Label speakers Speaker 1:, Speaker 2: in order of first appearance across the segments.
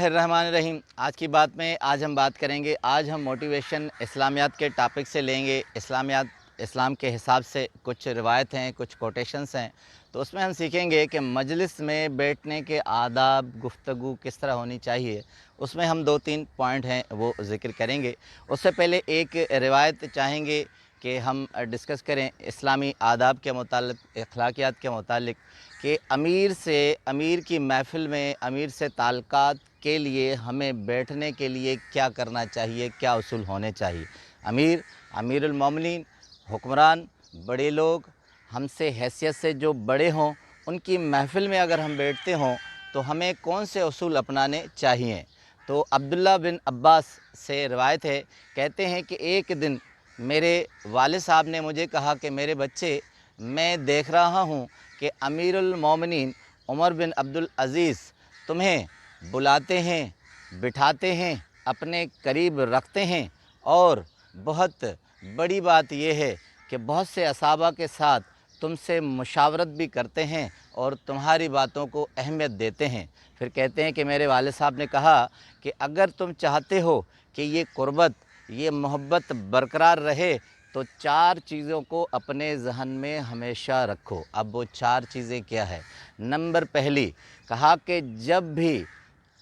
Speaker 1: रहमान रहीम। आज की बात में आज हम बात करेंगे। आज हम मोटिवेशन इस्लामियात के टॉपिक से लेंगे। इस्लामियात इस्लाम के हिसाब से कुछ रिवायत हैं, कुछ कोटेशंस हैं, तो उसमें हम सीखेंगे कि मजलिस में बैठने के आदाब, गुफ्तगू किस तरह होनी चाहिए। उसमें हम 2-3 पॉइंट हैं वो ज़िक्र करेंगे। उससे पहले एक रिवायत चाहेंगे कि हम डिस्कस करें इस्लामी आदाब के मुतालिक, अखलाकियात के मुतालिक, कि अमीर की महफ़िल में अमीर से ताल्लुकात के लिए हमें बैठने के लिए क्या करना चाहिए, क्या उसूल होने चाहिए। अमीरुल मोमिनीन, हुक्मरान, बड़े लोग, हमसे हैसियत से जो बड़े हों, उनकी महफ़िल में अगर हम बैठते हों तो हमें कौन से उसूल अपनाने चाहिए। तो अब्दुल्ला बिन अब्बास से रिवायत है, कहते हैं कि एक दिन मेरे वालिद साहब ने मुझे कहा कि मेरे बच्चे, मैं देख रहा हूँ कि अमीरुल मोमिनीन उमर बिन अब्दुल अज़ीज़ तुम्हें बुलाते हैं, बिठाते हैं, अपने करीब रखते हैं, और बहुत बड़ी बात यह है कि बहुत से असहाबा के साथ तुमसे मुशावरत भी करते हैं और तुम्हारी बातों को अहमियत देते हैं। फिर कहते हैं कि मेरे वालिद साहब ने कहा कि अगर तुम चाहते हो कि ये क़ुर्बत, ये मोहब्बत बरकरार रहे तो 4 चीज़ों को अपने ज़हन में हमेशा रखो। अब वो 4 चीज़ें क्या है? नंबर पहली, कहा कि जब भी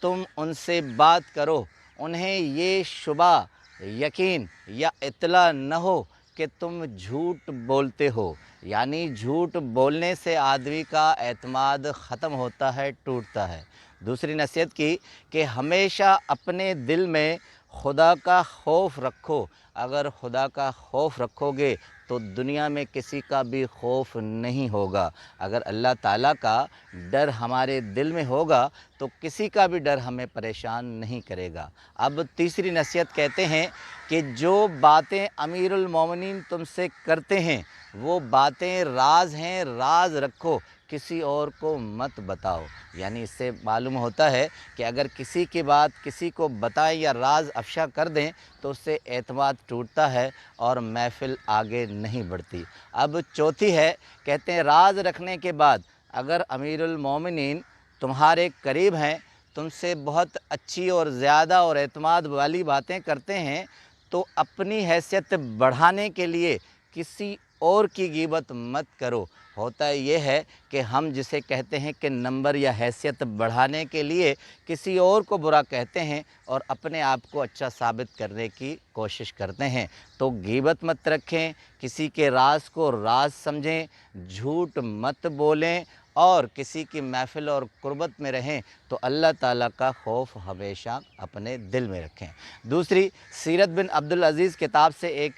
Speaker 1: तुम उनसे बात करो, उन्हें ये शुबा, यकीन या इत्तला न हो कि तुम झूठ बोलते हो। यानी झूठ बोलने से आदमी का एतमाद ख़त्म होता है, टूटता है। दूसरी नसीहत की कि हमेशा अपने दिल में खुदा का खौफ रखो। अगर खुदा का खौफ रखोगे तो दुनिया में किसी का भी खौफ नहीं होगा। अगर अल्लाह ताला का डर हमारे दिल में होगा तो किसी का भी डर हमें परेशान नहीं करेगा। अब तीसरी नसीहत कहते हैं कि जो बातें अमीरुल मोमिनीन तुमसे करते हैं वो बातें राज हैं, राज रखो, किसी और को मत बताओ। यानी इससे मालूम होता है कि अगर किसी की बात किसी को बताएं या राज अफ़शा कर दें तो उससे एतमाद टूटता है और महफ़िल आगे नहीं बढ़ती। अब चौथी है, कहते हैं राज रखने के बाद अगर अमीरुल मोमिनीन तुम्हारे करीब हैं, तुमसे बहुत अच्छी और ज़्यादा और एतमाद वाली बातें करते हैं, तो अपनी हैसियत बढ़ाने के लिए किसी और की ग़ीबत मत करो। होता ये है कि हम जिसे कहते हैं कि नंबर या हैसियत बढ़ाने के लिए किसी और को बुरा कहते हैं और अपने आप को अच्छा साबित करने की कोशिश करते हैं। तो ग़ीबत मत रखें, किसी के राज को राज समझें, झूठ मत बोलें, और किसी की महफ़िल और क़ुर्बत में रहें तो अल्लाह ताला का खौफ हमेशा अपने दिल में रखें। दूसरी, सीरत बिन अब्दुल अज़ीज़ किताब से एक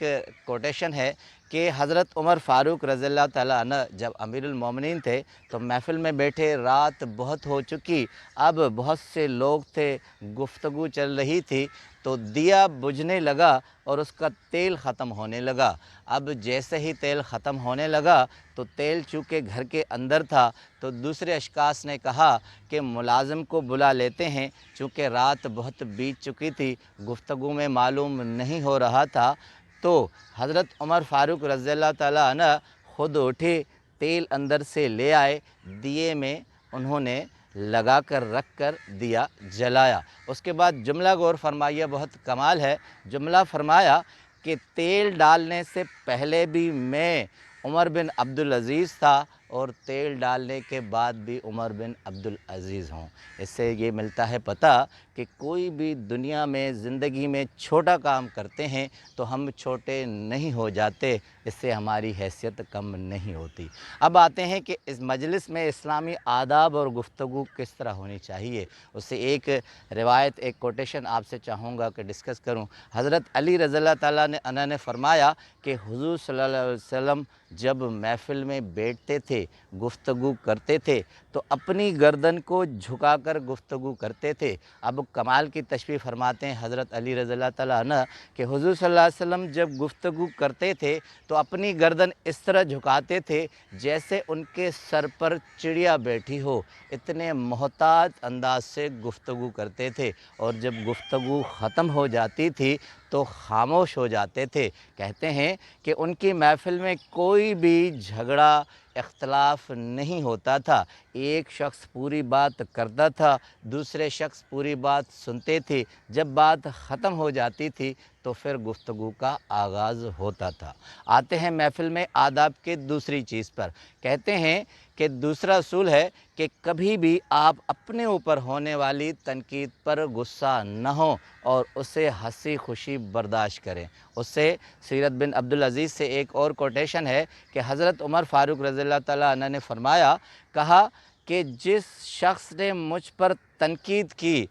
Speaker 1: कोटेशन है कि हज़रत उमर फ़ारूक रज़ियल्लाहु ताला अन्हु जब अमीरुल मोमिनीन थे तो महफ़िल में बैठे, रात बहुत हो चुकी, अब बहुत से लोग थे, गुफ्तगू चल रही थी, तो दिया बुझने लगा और उसका तेल ख़त्म होने लगा। अब जैसे ही तेल ख़त्म होने लगा तो तेल चूँकि घर के अंदर था, तो दूसरे अशख़ास ने कहा कि मुलाज़िम को बुला लेते हैं, चूँकि रात बहुत बीत चुकी थी, गुफ्तगू में मालूम नहीं हो रहा था। तो हज़रत उमर फ़ारूक रज़ियल्लाहु ताला अन्हु ख़ुद उठे, तेल अंदर से ले आए, दिए में उन्होंने लगा कर रख कर दिया जलाया। उसके बाद जुमला गौर फरमाइए, बहुत कमाल है। जुमला फरमाया कि तेल डालने से पहले भी मैं उमर बिन अब्दुल अज़ीज़ था और तेल डालने के बाद भी उमर बिन अब्दुल अज़ीज़ हूँ। इससे ये मिलता है पता कि कोई भी दुनिया में ज़िंदगी में छोटा काम करते हैं तो हम छोटे नहीं हो जाते, इससे हमारी हैसियत कम नहीं होती। अब आते हैं कि इस मजलिस में इस्लामी आदाब और गुफ्तगू किस तरह होनी चाहिए। उससे एक रिवायत, एक कोटेशन आपसे चाहूँगा कि डिस्कस करूँ। हज़रत अली रज़ियल्लाहु ताला अन्हु ने फरमाया कि हुज़ूर सल्लल्लाहु अलैहि वसल्लम जब महफ़िल में बैठते थे, गुफ्तगू करते थे, तो अपनी गर्दन को झुकाकर गुफ्तगू करते थे। अब कमाल की तशबीह फरमाते हैं हज़रत अली रज़ियल्लाहु ताला अन्हु कि हुज़ूर सल्लल्लाहु अलैहि वसल्लम जब गुफ्तगू करते थे तो अपनी गर्दन इस तरह झुकाते थे जैसे उनके सर पर चिड़िया बैठी हो। इतने मोहतात अंदाज से गुफ्तगू करते थे और जब गुफ्तगू ख़त्म हो जाती थी तो खामोश हो जाते थे। कहते हैं कि उनकी महफ़िल में कोई भी झगड़ा اختلاف نہیں ہوتا تھا، ایک شخص پوری بات کرتا تھا، دوسرے شخص پوری بات سنتے تھے، جب بات ختم ہو جاتی تھی تو پھر گفتگو کا آغاز ہوتا تھا۔ آتے ہیں محفل میں آداب کے دوسری چیز پر، کہتے ہیں کہ دوسرا اصول ہے کہ کبھی بھی آپ اپنے اوپر ہونے والی تنقید پر غصہ نہ ہوں اور اسے ہنسی خوشی برداشت کریں۔ اس سے سیرت بن عبدالعزیز سے ایک اور کوٹیشن ہے کہ حضرت عمر فاروق رضی اللہ تعالیٰ عنہ نے فرمایا، کہا کہ جس شخص نے مجھ پر تنقید کی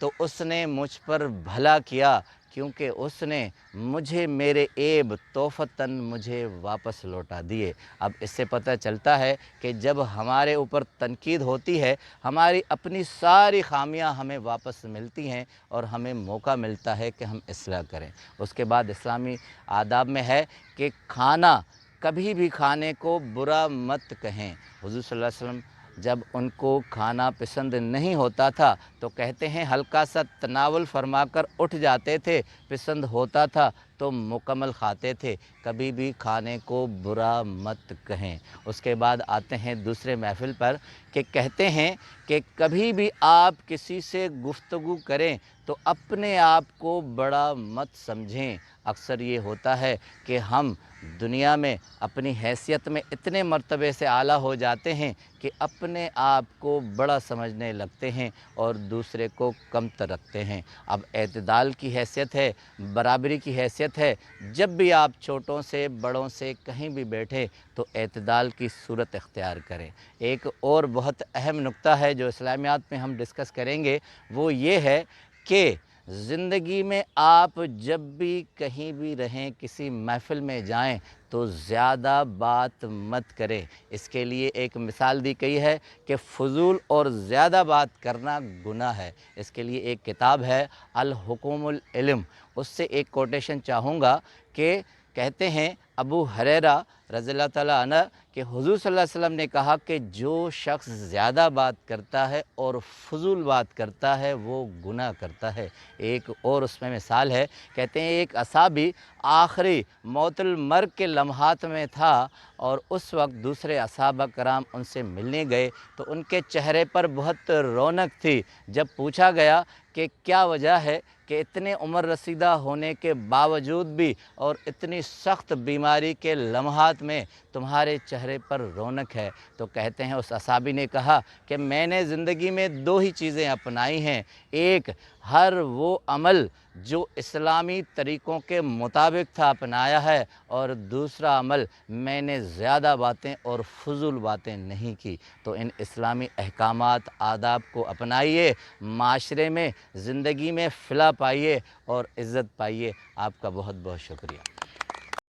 Speaker 1: تو اس نے مجھ پر بھلا کیا، کیونکہ اس نے مجھے میرے عیب توفتاً مجھے واپس لوٹا دیے۔ اب اس سے پتہ چلتا ہے کہ جب ہمارے اوپر تنقید ہوتی ہے، ہماری اپنی ساری خامیاں ہمیں واپس ملتی ہیں اور ہمیں موقع ملتا ہے کہ ہم اصلاح کریں۔ اس کے بعد اسلامی آداب میں ہے کہ کھانا، کبھی بھی کھانے کو برا مت کہیں۔ حضور صلی اللہ علیہ وسلم جب ان کو کھانا پسند نہیں ہوتا تھا تو کہتے ہیں ہلکا سا تناول فرما کر اٹھ جاتے تھے، پسند ہوتا تھا تو مکمل کھاتے تھے، کبھی بھی کھانے کو برا مت کہیں۔ اس کے بعد آتے ہیں دوسرے محفل پر کہ کہتے ہیں کہ کبھی بھی آپ کسی سے گفتگو کریں تو اپنے آپ کو بڑا مت سمجھیں۔ اکثر یہ ہوتا ہے کہ ہم دنیا میں اپنی حیثیت میں اتنے مرتبے سے اعلیٰ ہو جاتے ہیں کہ اپنے آپ کو بڑا سمجھنے لگتے ہیں اور دوسرے کو کم تر رکھتے ہیں۔ اب اعتدال کی حیثیت ہے، برابری کی حیثیت ہے، جب بھی آپ چھوٹوں سے بڑوں سے کہیں بھی بیٹھیں تو اعتدال کی صورت اختیار کریں۔ ایک اور بہت اہم نکتہ ہے جو اسلامیات میں ہم ڈسکس کریں گے، وہ یہ ہے کہ زندگی میں آپ جب بھی کہیں بھی رہیں، کسی محفل میں جائیں تو زیادہ بات مت کریں۔ اس کے لیے ایک مثال دی گئی ہے کہ فضول اور زیادہ بات کرنا گناہ ہے۔ اس کے لیے ایک کتاب ہے الحکم العلم، اس سے ایک کوٹیشن چاہوں گا کہ کہتے ہیں ابو ہریرہ رضی اللہ تعالیٰ عنہ کہ حضور صلی اللہ علیہ وسلم نے کہا کہ جو شخص زیادہ بات کرتا ہے اور فضول بات کرتا ہے وہ گناہ کرتا ہے۔ ایک اور اس میں مثال ہے، کہتے ہیں ایک اصحابی آخری موت المرگ کے لمحات میں تھا اور اس وقت دوسرے اصحابہ کرام ان سے ملنے گئے تو ان کے چہرے پر بہت رونق تھی۔ جب پوچھا گیا کہ کیا وجہ ہے کہ اتنے عمر رسیدہ ہونے کے باوجود بھی اور اتنی سخت بیماری کے لمحات میں تمہارے چہرے پر رونق ہے، تو کہتے ہیں اس اصحابی نے کہا کہ میں نے زندگی میں دو ہی چیزیں اپنائی ہیں، ایک ہر وہ عمل جو اسلامی طریقوں کے مطابق تھا اپنایا ہے، اور دوسرا عمل میں نے زیادہ باتیں اور فضول باتیں نہیں کی۔ تو ان اسلامی احکامات آداب کو اپنائیے، معاشرے میں زندگی میں فلاح پائیے اور عزت پائیے۔ آپ کا بہت بہت شکریہ۔